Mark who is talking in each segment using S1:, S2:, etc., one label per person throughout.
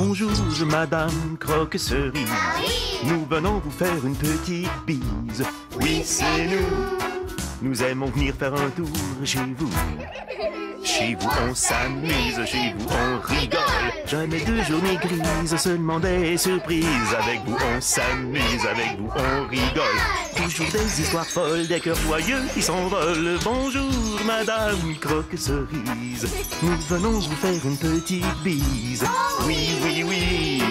S1: Bonjour, Madame Croque-Cerise. Nous venons vous faire une petite bise. Oui, c'est nous. Nous aimons venir faire un tour chez vous. Chez vous, on s'amuse, chez vous, on rigole. Jamais de journée grise, seulement des surprises. Avec vous, on s'amuse, avec vous, on rigole. Toujours des histoires folles, des cœurs joyeux qui s'envolent. Bonjour, Madame Croque-Cerise. Nous venons vous faire une petite bise. Oui, oui, oui.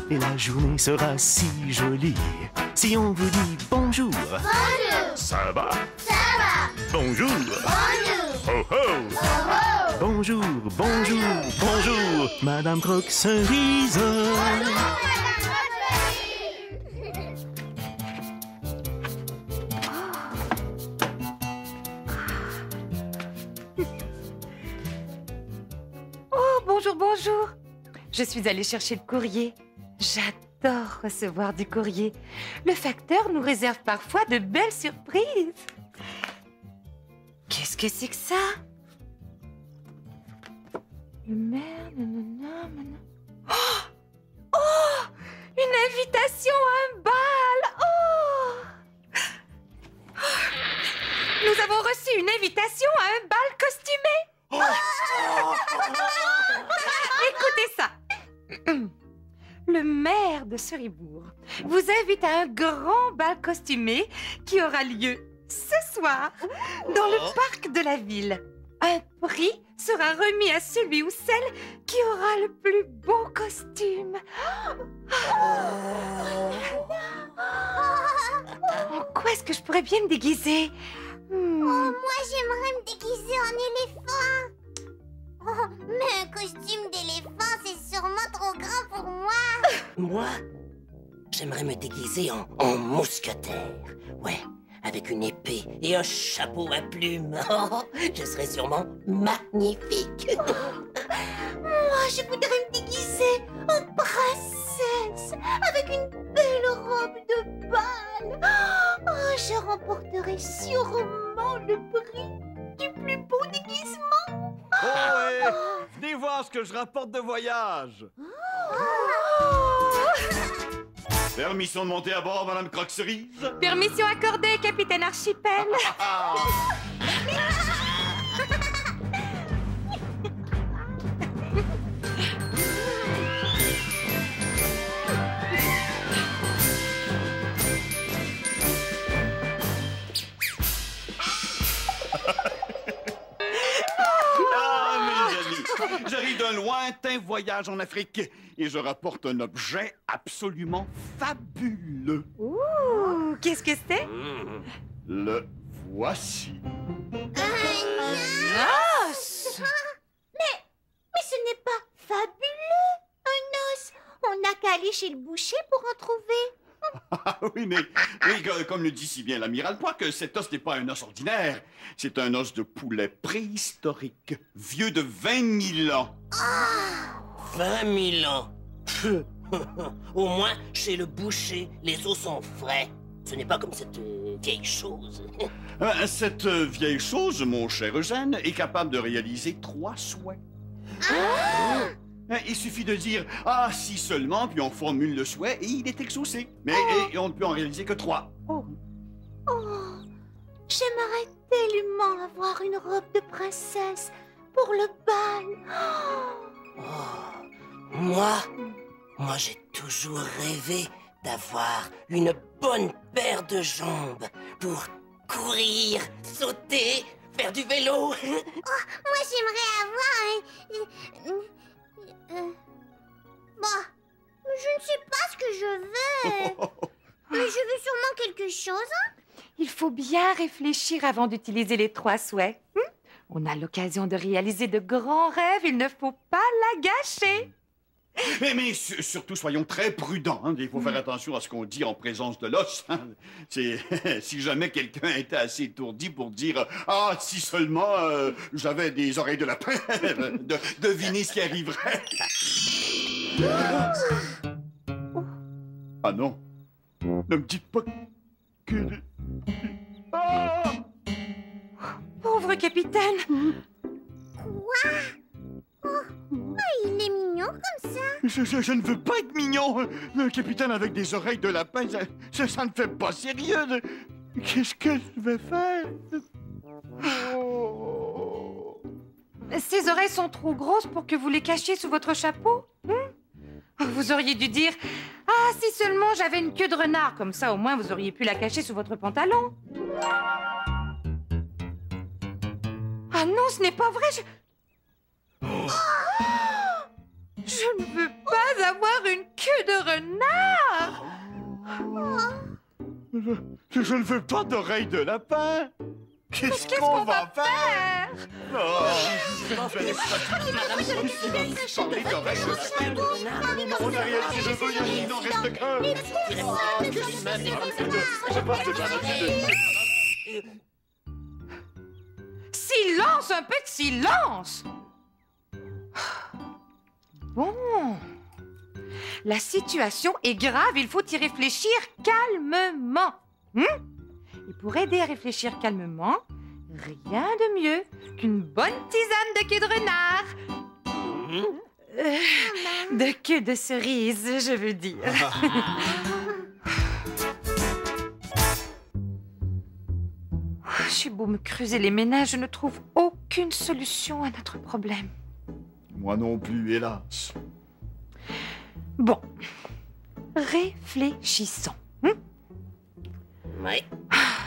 S1: Et la journée sera si jolie si on vous dit bonjour.
S2: Bonjour.
S1: Ça va?
S2: Ça va.
S1: Bonjour.
S2: Bonjour.
S1: Ho, ho.
S2: Oh, oh.
S1: Bonjour, bonjour, bonjour, Madame Croque-Cerise.
S3: Oh, bonjour, bonjour. Je suis allée chercher le courrier. J'adore recevoir du courrier. Le facteur nous réserve parfois de belles surprises. Qu'est-ce que c'est que ça? Le maire, nanana, nanana. Oh! Oh! Une invitation à un bal! Oh! Nous avons reçu une invitation à un bal costumé! Écoutez ça! Le maire de Seribourg vous invite à un grand bal costumé qui aura lieu ce soir dans le parc de la ville. Un prix sera remis à celui ou celle qui aura le plus beau costume. En quoi est-ce que je pourrais bien me déguiser?
S2: Moi, j'aimerais me déguiser en éléphant. Oh, mais un costume d'éléphant, c'est sûrement trop grand pour moi.
S4: Moi, j'aimerais me déguiser en mousquetaire. Ouais, avec une épée et un chapeau à plumes. Oh, je serais sûrement magnifique.
S2: Moi, je voudrais me déguiser en princesse, avec une belle robe de bal. Oh, je remporterai sûrement le prix du plus beau déguisement.
S5: Oh ouais! Venez voir ce que je rapporte de voyage! Permission de monter à bord, Madame Croque-Cerise?
S3: Permission accordée, capitaine Archipel.
S5: J'arrive d'un lointain voyage en Afrique et je rapporte un objet absolument fabuleux.
S3: Ouh, qu'est-ce que c'est?
S5: Le voici.
S3: Os!
S2: Mais ce n'est pas fabuleux, un os. On n'a qu'à aller chez le boucher pour en trouver.
S5: Ah oui, mais oui, comme le dit si bien l'amiral Poix, cet os n'est pas un os ordinaire. C'est un os de poulet préhistorique, vieux de 20 000 ans.
S4: 20 000 ans. Au moins, chez le boucher, les os sont frais. Ce n'est pas comme cette vieille chose.
S5: Cette vieille chose, mon cher Eugène, est capable de réaliser 3 souhaits. Il suffit de dire « Ah, si seulement », puis on formule le souhait et il est exaucé. Mais et on ne peut en réaliser que 3.
S2: Oh, j'aimerais tellement avoir une robe de princesse pour le bal.
S4: Moi, j'ai toujours rêvé d'avoir une bonne paire de jambes pour courir, sauter, faire du vélo.
S2: Moi, j'aimerais avoir un... Bon, je ne sais pas ce que je veux. Mais je veux sûrement quelque chose.
S3: Il faut bien réfléchir avant d'utiliser les 3 souhaits. On a l'occasion de réaliser de grands rêves, il ne faut pas la gâcher.
S5: Mais surtout, soyons très prudents. Hein. Il faut faire attention à ce qu'on dit en présence de l'os. Hein. Si jamais quelqu'un était assez étourdi pour dire « Ah, si seulement j'avais des oreilles de lapin », devinez ce qui arriverait. Ah non, ne me dites pas que... Ah!
S3: Pauvre capitaine.
S2: Quoi? Oh, il est mignon comme ça.
S5: Je ne veux pas être mignon. Un capitaine avec des oreilles de lapin, ça ne fait pas sérieux. Qu'est-ce que je vais faire? Oh.
S3: Ces oreilles sont trop grosses pour que vous les cachiez sous votre chapeau. Vous auriez dû dire « Ah, si seulement j'avais une queue de renard !» Comme ça, au moins, vous auriez pu la cacher sous votre pantalon. Ah non, ce n'est pas vrai. Je ne veux pas avoir une queue de renard.
S5: Je ne veux pas d'oreilles de lapin. Qu'est-ce qu'on va faire? Oh, je vais parler d'oreilles de lapin. On a rien si je veux, il n'en reste qu'un.
S3: Silence, un peu de silence. Bon. La situation est grave, il faut y réfléchir calmement. Et pour aider à réfléchir calmement, rien de mieux qu'une bonne tisane de queue de renard. De queue de cerise, je veux dire. J'ai beau me creuser les méninges, je ne trouve aucune solution à notre problème.
S5: Moi non plus, hélas.
S3: Bon, réfléchissons.
S4: Oui.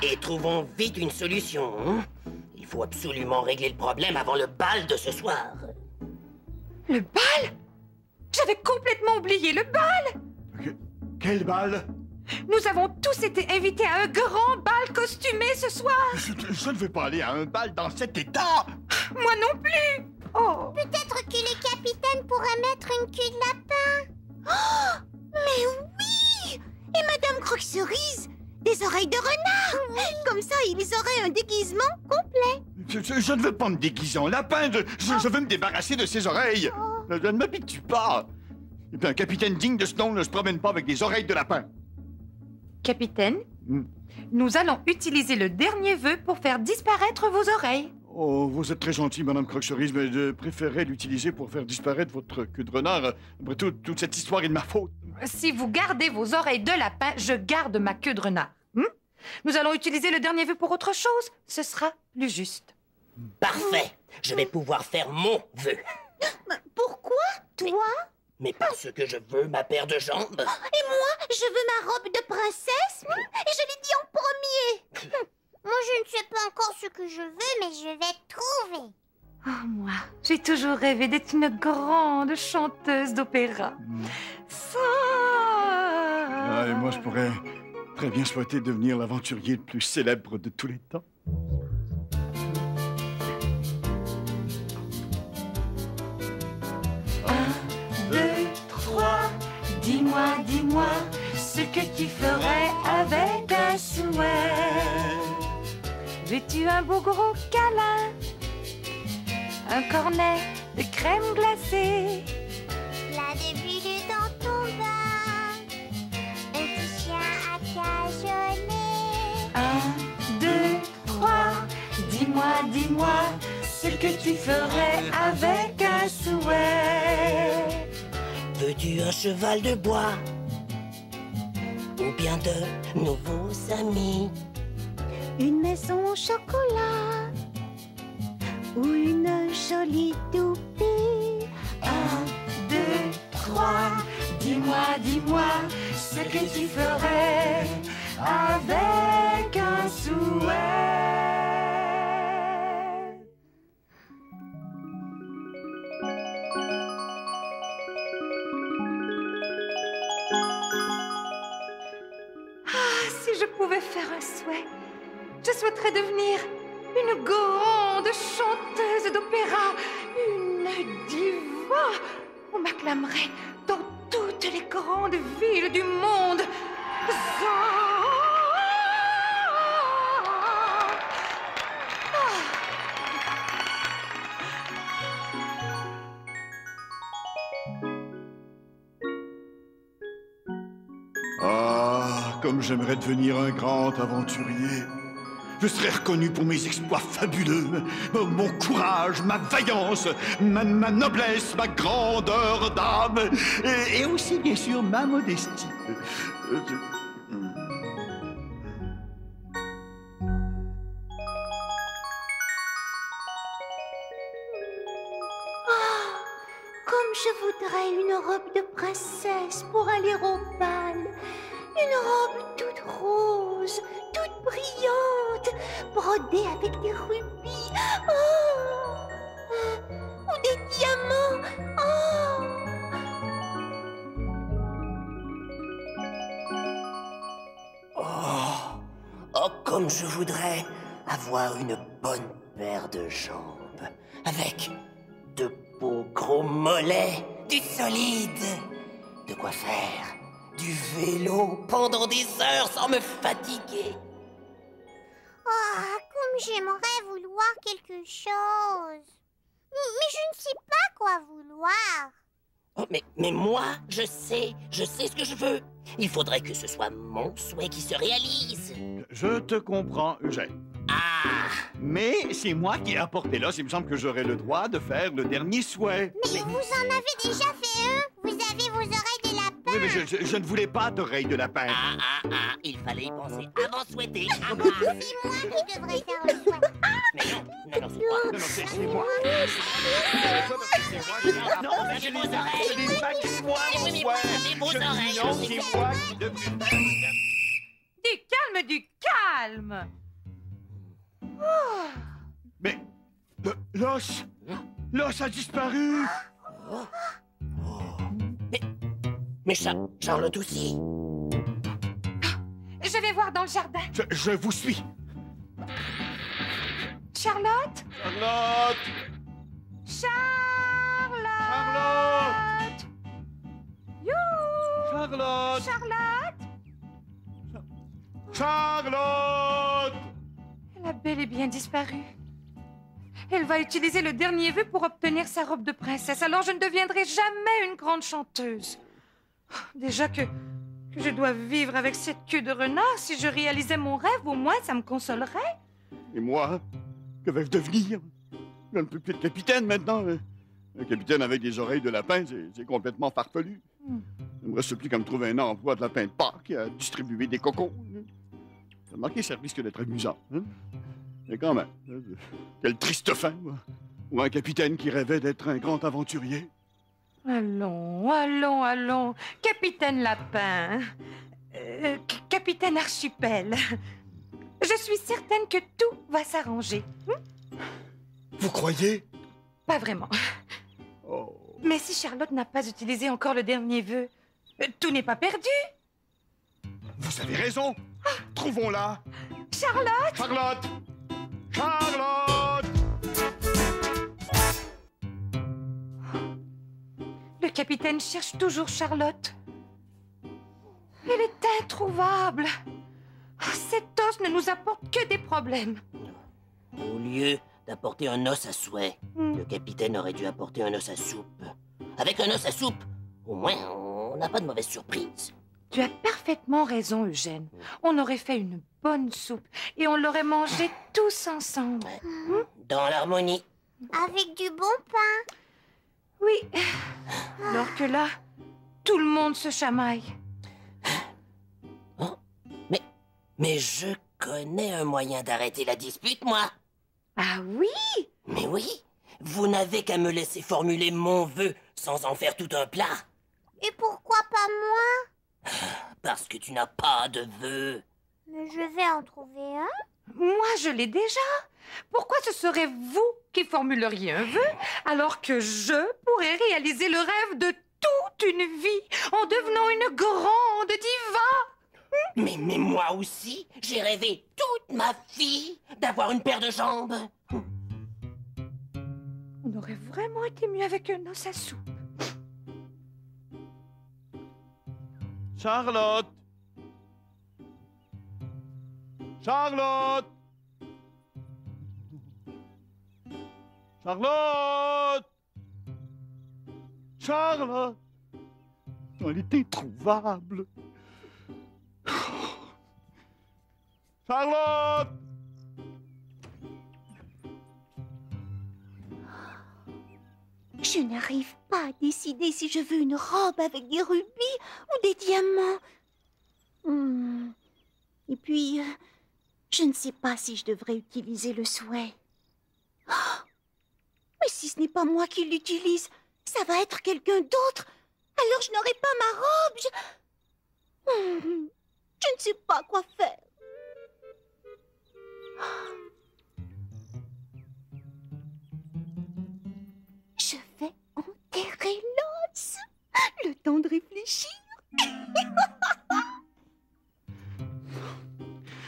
S4: Et trouvons vite une solution. Il faut absolument régler le problème avant le bal de ce soir.
S3: Le bal? J'avais complètement oublié le bal!
S5: Quel bal?
S3: Nous avons tous été invités à un grand bal costumé ce soir!
S5: Je ne veux pas aller à un bal dans cet état!
S3: Moi non plus! Oh!
S2: Peut-être que les capitaines pourraient mettre une queue de lapin. Oh, mais oui! Et Madame Croque-Cerise, des oreilles de renard! Comme ça, ils auraient un déguisement complet.
S5: Je ne veux pas me déguiser en lapin. Je veux me débarrasser de ces oreilles. Ne m'habitue pas. Un capitaine digne de ce nom ne se promène pas avec des oreilles de lapin.
S3: Capitaine, nous allons utiliser le dernier vœu pour faire disparaître vos oreilles.
S5: Oh, vous êtes très gentil, Madame Croque-Cerise, mais je préférerais l'utiliser pour faire disparaître votre queue de renard. Après tout, toute cette histoire est de ma faute.
S3: Si vous gardez vos oreilles de lapin, je garde ma queue de renard. Nous allons utiliser le dernier vœu pour autre chose. Ce sera plus juste.
S4: Parfait. Je vais pouvoir faire mon vœu.
S2: Pourquoi, toi?
S4: Mais parce que je veux ma paire de jambes.
S2: Et moi, je veux ma robe de princesse. Et je l'ai dit en premier. Moi, je ne sais pas encore ce que je veux, mais je vais trouver.
S3: Oh, moi, j'ai toujours rêvé d'être une grande chanteuse d'opéra.
S5: Et moi, je pourrais très bien souhaiter devenir l'aventurier le plus célèbre de tous les temps.
S3: Dis-moi ce que tu ferais avec un souhait. Veux-tu un beau gros câlin? Un cornet de crème glacée?
S2: La début dans ton bain. Un petit chien à cajoler.
S3: 1, 2, 3, dis-moi ce que tu ferais avec un souhait.
S4: Veux-tu un cheval de bois? Ou bien de nouveaux amis?
S2: Une maison au chocolat. Ou une jolie toupie.
S3: 1, 2, 3, dis-moi ce que tu ferais avec un souhait. Si je pouvais faire un souhait, je souhaiterais devenir une grande chanteuse d'opéra, une diva. On m'acclamerait dans toutes les grandes villes du monde.
S5: Ah, comme j'aimerais devenir un grand aventurier. Je serai reconnu pour mes exploits fabuleux, mon courage, ma vaillance, ma noblesse, ma grandeur d'âme, et aussi, bien sûr, ma modestie.
S2: Comme je voudrais une robe de princesse pour aller au bal. Une robe toute rose, toute brillante, brodée avec des rubis. Ou des diamants.
S4: Oh, comme je voudrais avoir une bonne paire de jambes, avec de beaux gros mollets, du solide, de quoi faire du vélo pendant des heures sans me fatiguer.
S6: Comme j'aimerais vouloir quelque chose. Mais je ne sais pas quoi vouloir.
S4: Oh, mais moi, je sais ce que je veux. Il faudrait que ce soit mon souhait qui se réalise.
S5: Je te comprends, Eugène.
S4: Ah!
S5: Mais c'est moi qui ai apporté l'os. Il me semble que j'aurai le droit de faire le dernier souhait.
S6: Mais vous en avez déjà fait un. Vous avez vos oreilles de lapin.
S5: Oui, mais je ne voulais pas d'oreilles de lapin.
S4: Il fallait y penser avant de souhaiter.
S6: C'est moi qui devrais faire le souhait.
S4: Mais non, c'est moi.
S5: Non, c'est moi. Non, mais je les oreilles. Je n'ai pas que moi, mon
S4: Oui, mais
S5: souhait.
S4: vous avez vos
S5: Je dis
S4: oreilles.
S5: non, c'est moi qui devrais faire.
S3: Du calme.
S5: Mais l'os a disparu.
S4: Mais Charlotte aussi.
S3: Je vais voir dans le jardin.
S5: Je vous suis.
S3: Charlotte?
S5: Charlotte!
S3: Charlotte! You!
S5: Charlotte!
S3: Charlotte?
S5: Charlotte!
S3: Elle a bel et bien disparu. Elle va utiliser le dernier vœu pour obtenir sa robe de princesse. Alors je ne deviendrai jamais une grande chanteuse. Déjà que je dois vivre avec cette queue de renard. Si je réalisais mon rêve, au moins ça me consolerait.
S5: Et moi, que vais-je devenir? Je ne peux plus être capitaine maintenant. Un capitaine avec des oreilles de lapin, c'est complètement farfelu. Il me reste plus qu'à me trouver un emploi de lapin de parc à distribuer des cocons. Ça manquait, ça risque d'être amusant. Hein? Mais quand même, quelle triste fin, moi. Ou un capitaine qui rêvait d'être un grand aventurier.
S3: Allons. Capitaine Lapin. Capitaine Archipel. Je suis certaine que tout va s'arranger.
S5: Vous croyez?
S3: Pas vraiment.
S5: Oh.
S3: Mais si Charlotte n'a pas utilisé encore le dernier vœu, tout n'est pas perdu.
S5: Vous avez raison. Trouvons-la.
S3: Charlotte!
S5: Charlotte! Charlotte!
S3: Le capitaine cherche toujours Charlotte. Elle est introuvable. Cet os ne nous apporte que des problèmes.
S4: Au lieu d'apporter un os à souhait, le capitaine aurait dû apporter un os à soupe. Avec un os à soupe, au moins, on n'a pas de mauvaise surprise.
S3: Tu as parfaitement raison, Eugène. On aurait fait une bonne soupe et on l'aurait mangée tous ensemble.
S4: Dans l'harmonie.
S6: Avec du bon pain.
S3: Oui. Alors que là, tout le monde se chamaille.
S4: Oh, mais je connais un moyen d'arrêter la dispute, moi.
S3: Ah oui?
S4: Mais oui, vous n'avez qu'à me laisser formuler mon vœu sans en faire tout un plat.
S6: Et pourquoi pas moi?
S4: Parce que tu n'as pas de vœu.
S6: Mais je vais en trouver un.
S3: Moi, je l'ai déjà. Pourquoi ce serait vous qui formuleriez un vœu alors que je pourrais réaliser le rêve de toute une vie en devenant une grande diva?
S4: Mais moi aussi, j'ai rêvé toute ma vie d'avoir une paire de jambes.
S3: On aurait vraiment été mieux avec un os à soupe.
S5: Charlotte! Charlotte! Charlotte! Charlotte! Elle est introuvable. Charlotte!
S2: Je n'arrive pas à décider si je veux une robe avec des rubis ou des diamants. Et puis, je ne sais pas si je devrais utiliser le souhait. Oh! Mais si ce n'est pas moi qui l'utilise, ça va être quelqu'un d'autre. Alors je n'aurai pas ma robe. Je ne sais pas quoi faire. Je vais enterrer l'os. Le temps de réfléchir.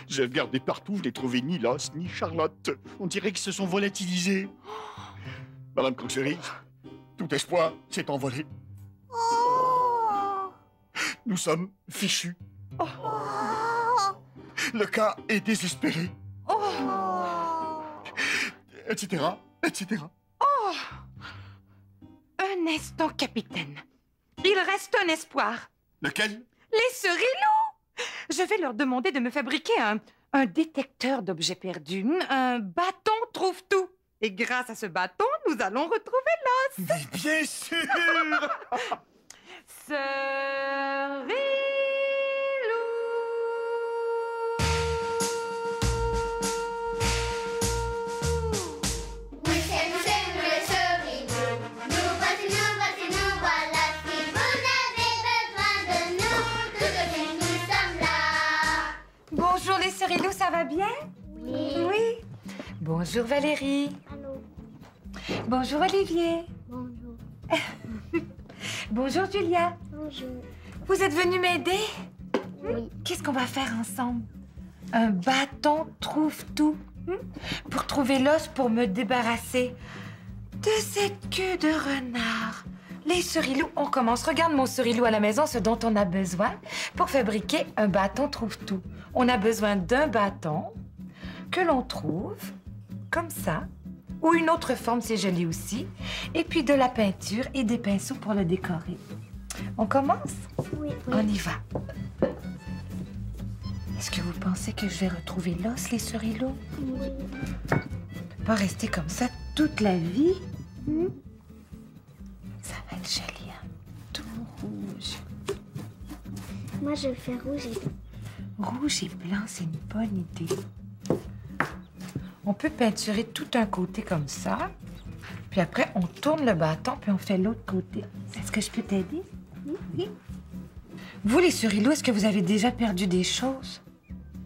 S5: J'ai regardé partout, je n'ai trouvé ni l'os, ni Charlotte. On dirait qu'ils se sont volatilisés. Madame Croque-Cerise, tout espoir s'est envolé.
S6: Oh.
S5: Nous sommes fichus.
S6: Oh.
S5: Le cas est désespéré.
S6: Oh.
S5: Etc., etc.
S3: Un instant, capitaine. Il reste un espoir.
S5: Lequel?
S3: Les Cerilous! Je vais leur demander de me fabriquer un détecteur d'objets perdus. Un bâton trouve-tout. Et grâce à ce bâton, nous allons retrouver l'os.
S5: Mais bien sûr!
S3: Cerilous!
S7: Oui, c'est nous les Cerilous. Nous voici, nous voilà. Si vous avez besoin de nous, tout de suite nous sommes là.
S3: Bonjour les Cerilous, ça va bien? Oui. Bonjour Valérie.
S6: Allô.
S3: Bonjour Olivier.
S6: Bonjour.
S3: Bonjour Julia.
S6: Bonjour.
S3: Vous êtes venus m'aider?
S6: Oui.
S3: Qu'est-ce qu'on va faire ensemble? Un bâton trouve-tout. Pour trouver l'os pour me débarrasser de cette queue de renard. Les Cerilous, on commence. Regarde mon Cerilou à la maison, ce dont on a besoin pour fabriquer un bâton trouve-tout. On a besoin d'un bâton que l'on trouve comme ça, ou une autre forme, c'est joli aussi, et puis de la peinture et des pinceaux pour le décorer. On commence?
S6: Oui.
S3: On y va. Est-ce que vous pensez que je vais retrouver l'os, les Cerilous?
S6: Oui.
S3: On peut pas rester comme ça toute la vie. Ça va être joli, hein? Tout rouge.
S6: Moi, je vais faire rouge et
S3: Rouge et blanc, c'est une bonne idée. On peut peinturer tout un côté comme ça. Puis après, on tourne le bâton, puis on fait l'autre côté. Est-ce que je peux t'aider? Oui. Vous, les Cerilous, est-ce que vous avez déjà perdu des choses?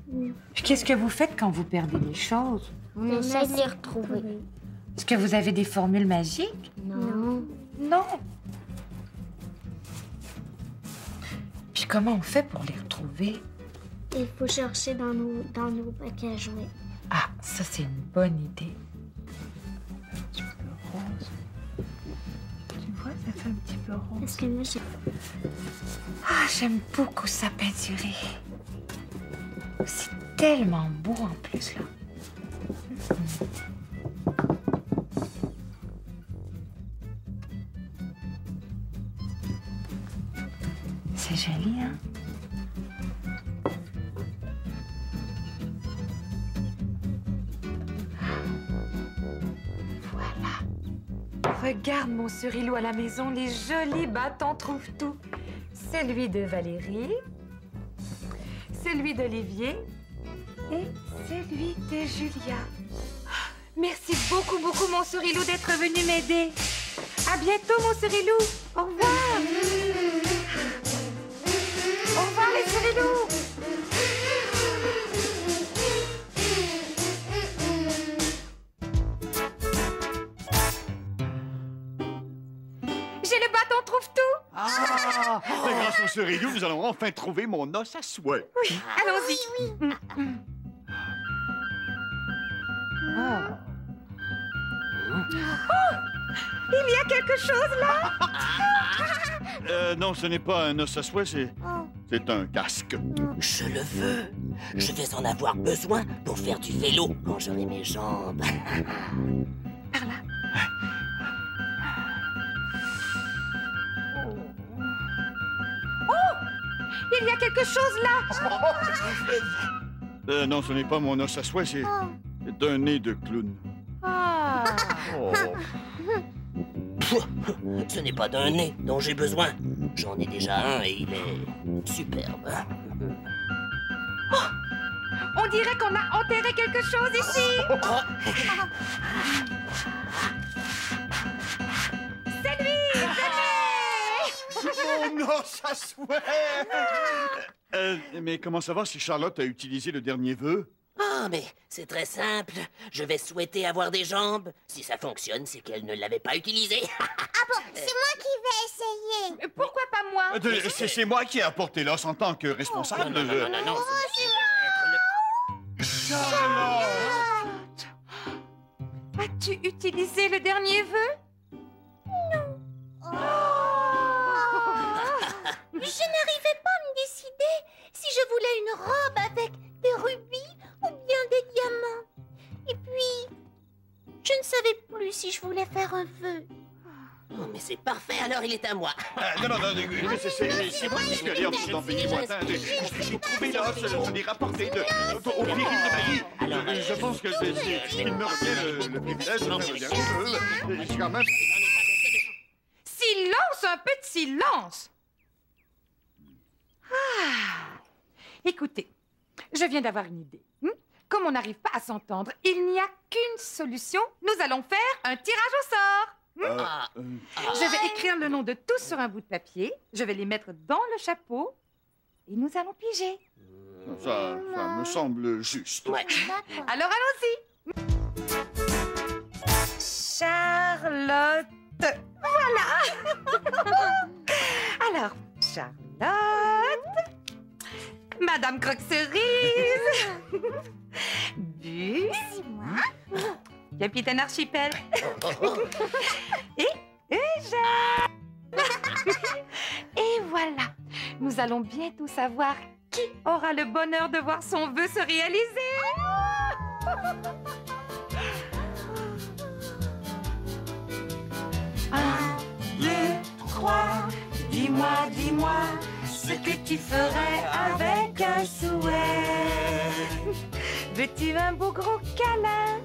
S6: Oui.
S3: Puis qu'est-ce que vous faites quand vous perdez des choses?
S6: on essaie de les retrouver.
S3: Est-ce que vous avez des formules magiques?
S6: Non.
S3: Non. Puis comment on fait pour les retrouver?
S6: Il faut chercher dans nos bacs à jouets.
S3: Ah, ça, c'est une bonne idée. Un petit peu rose. Tu vois, ça fait un petit peu rose.
S6: Parce que moi,
S3: Ah, j'aime beaucoup ça peinturer. C'est tellement beau en plus, là. C'est joli, hein? Voilà. Regarde mon Cerilou à la maison, les jolis bâtons trouvent-tout. Celui de Valérie, celui d'Olivier et celui de Julia. Merci beaucoup, beaucoup, mon Cerilou, d'être venu m'aider. À bientôt, mon Cerilou. Au revoir. Au revoir, les Cerilous. J'ai le bâton trouve-tout.
S5: Ah! Mais grâce au Cerilou, nous allons enfin trouver mon os à souhait.
S3: Oui, allons-y. Oh, il y a quelque chose là.
S5: Non, ce n'est pas un os à souhait, c'est un casque.
S4: Je le veux. Je vais en avoir besoin pour faire du vélo quand j'aurai mes jambes.
S3: Par là. Oh, il y a quelque chose là.
S5: Non, ce n'est pas mon os à souhait, c'est un nez de clown.
S3: Ah.
S5: Oh.
S4: Ce n'est pas d'un nez dont j'ai besoin. J'en ai déjà un et il est superbe.
S3: On dirait qu'on a enterré quelque chose ici. C'est lui!
S5: Oh non, ça souhait! Mais comment savoir si Charlotte a utilisé le dernier vœu?
S4: Ah, mais c'est très simple. Je vais souhaiter avoir des jambes. Si ça fonctionne, c'est qu'elle ne l'avait pas utilisé.
S6: Ah bon, c'est moi qui vais essayer.
S3: Mais pourquoi pas moi?
S5: C'est moi qui ai apporté l'os en tant que responsable.
S4: Non.
S5: Charlotte!
S3: As-tu utilisé le dernier vœu?
S2: Je n'arrivais pas à me décider si je voulais une robe avec des rubis ou bien des diamants. Et puis, je ne savais plus si je voulais faire un vœu.
S4: Oh, mais c'est parfait, alors il est à moi.
S5: Non, c'est moi qui suis allé en dessous dans Petit Moitin. J'ai trouvé l'os, je l'ai rapporté au péril de ma vie. Je pense que il me revient le privilège de faire le dernier vœu. C'est quand même...
S3: Silence, un peu de silence. Écoutez, je viens d'avoir une idée. Comme on n'arrive pas à s'entendre, il n'y a qu'une solution. Nous allons faire un tirage au sort. Je vais écrire le nom de tous sur un bout de papier. Je vais les mettre dans le chapeau. Et nous allons piger.
S5: Ça me semble juste.
S4: Ouais.
S3: Alors allons-y. Charlotte. Voilà. Alors, Charlotte. Madame Croque-Cerise. Bus. Capitaine Archipel. Et Eugène. Et voilà. Nous allons bientôt savoir qui aura le bonheur de voir son vœu se réaliser. 1, 2, 3, dis-moi ce que tu ferais avec un souhait. Veux-tu un beau gros câlin?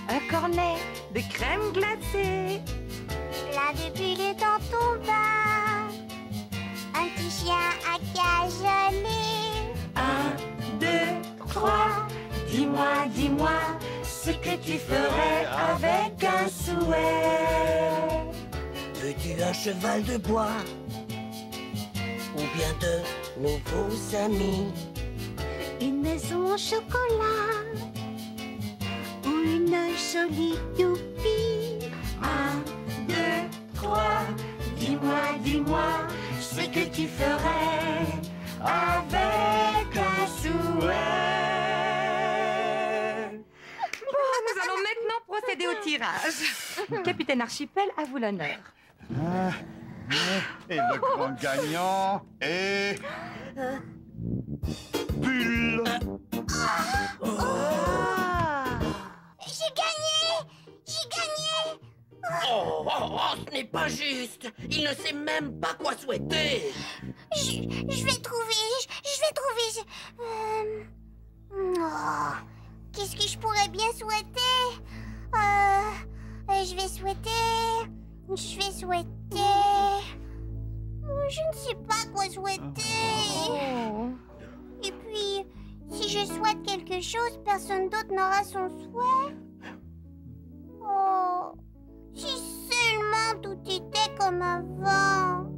S3: Un cornet de crème glacée?
S6: Plein de bulles dans ton bain. Un petit chien à cajoler.
S3: 1, 2, 3, dis-moi ce que tu ferais avec un souhait.
S4: Veux-tu un cheval de bois? Ou bien de nouveaux amis?
S6: Une maison au chocolat. Ou une jolie toupie.
S3: 1, 2, 3, dis-moi ce que tu ferais avec un souhait. Bon, nous allons maintenant procéder au tirage. Capitaine Archipel, à vous l'honneur.
S5: Et le grand gagnant est... Bulle!
S6: J'ai gagné!
S4: Oh, ce n'est pas juste. Il ne sait même pas quoi souhaiter.
S6: Je vais trouver. Qu'est-ce que je pourrais bien souhaiter? Je vais souhaiter. Je ne sais pas quoi souhaiter. Et puis, si je souhaite quelque chose, personne d'autre n'aura son souhait. Oh, si seulement tout était comme avant.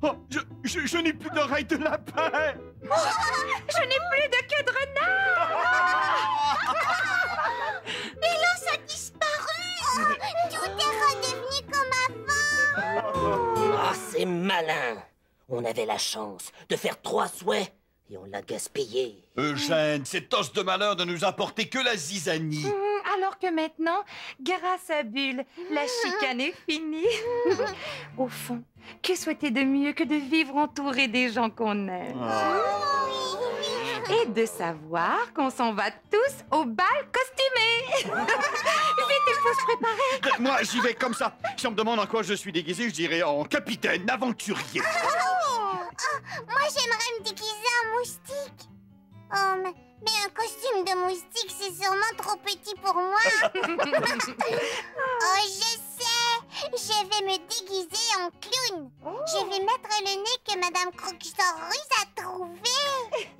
S5: Oh, je n'ai plus d'oreilles de lapin!
S3: Je n'ai plus de queue de renard.
S6: Et l'os a disparu. Tout est redevenu comme avant.
S4: Ah, c'est malin. On avait la chance de faire 3 souhaits et on l'a gaspillé.
S5: Eugène, cet os de malheur ne nous a apporté que la zizanie.
S3: Alors que maintenant, grâce à Bulle, la chicane est finie. Au fond, que souhaiter de mieux que de vivre entouré des gens qu'on aime? Et de savoir qu'on s'en va tous au bal costumé. Vite, il faut se préparer.
S5: Moi, j'y vais comme ça. Si on me demande en quoi je suis déguisé, je dirais en capitaine aventurier.
S6: Moi, j'aimerais me déguiser en moustique. Mais un costume de moustique, c'est sûrement trop petit pour moi. Oh, je sais. Je vais me déguiser en clown. Je vais mettre le nez que Madame Croque-Saurus a trouvé.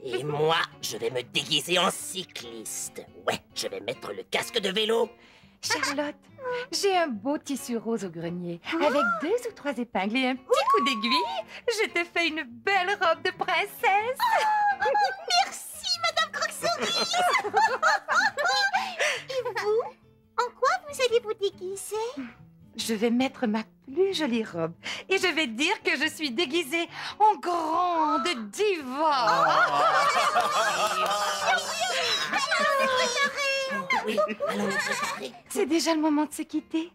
S4: Et moi, je vais me déguiser en cycliste. Ouais, je vais mettre le casque de vélo.
S3: Charlotte, j'ai un beau tissu rose au grenier, avec 2 ou 3 épingles et un petit coup d'aiguille. Je te fais une belle robe de princesse.
S2: Merci, Madame Croque-Souris. Et vous, en quoi vous allez vous déguiser?
S3: Je vais mettre ma plus jolie robe et je vais dire que je suis déguisée en grande diva.
S4: Oui, allons nous préparer.
S3: C'est déjà le moment de se quitter.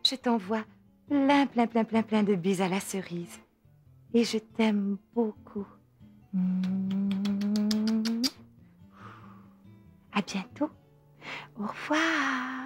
S3: Je t'envoie plein de bises à la cerise. Et je t'aime beaucoup. À bientôt. Au revoir.